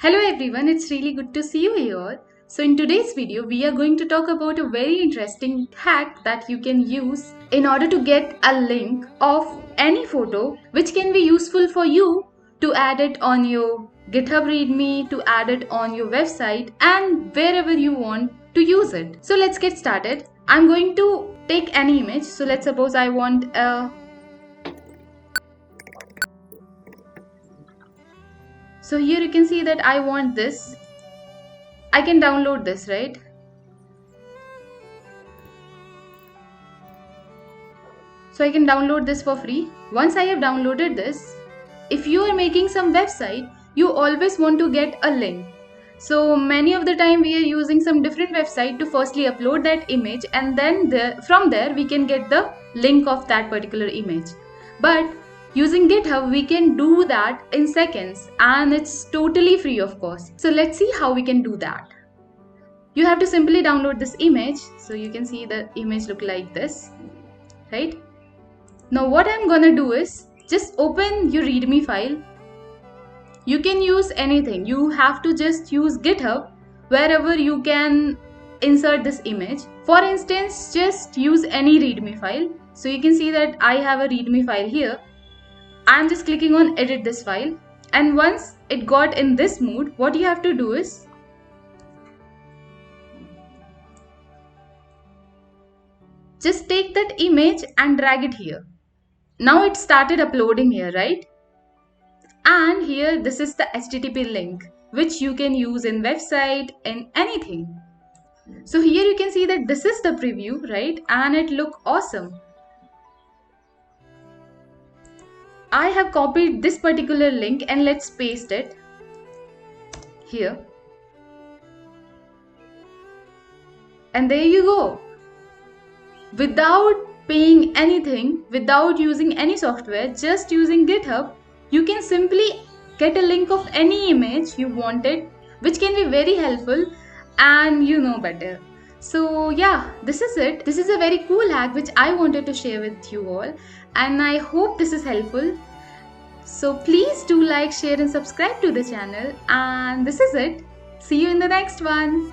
Hello everyone, it's really good to see you here. So in today's video, we are going to talk about a very interesting hack that you can use in order to get a link of any photo which can be useful for you to add it on your GitHub README, to add it on your website and wherever you want to use it. So let's get started. I'm going to take any image. So let's suppose I want a So here you can see that I want this. I can download this, right? So I can download this for free. Once I have downloaded this, if you are making some website, you always want to get a link. So many of the time we are using some different website to firstly upload that image, and then from there we can get the link of that particular image. But using GitHub, we can do that in seconds and it's totally free, of course. So let's see how we can do that. You have to simply download this image. So you can see the image look like this, right? Now what I'm gonna do is just open your readme file. You can use anything. You have to just use GitHub wherever you can insert this image. For instance, just use any readme file. So you can see that I have a readme file here. I'm just clicking on edit this file, and once it got in this mode, what you have to do is just take that image and drag it here. Now it started uploading here, right? And here this is the HTTP link which you can use in website and anything. So here you can see that this is the preview, right? And it look awesome. I have copied this particular link and let's paste it here. And there you go. Without paying anything, without using any software, just using GitHub, you can simply get a link of any image you wanted, which can be very helpful and you know better. So yeah, this is it. This is a very cool hack which I wanted to share with you all, and I hope this is helpful. So please do like, share and subscribe to the channel, and this is it. See you in the next one.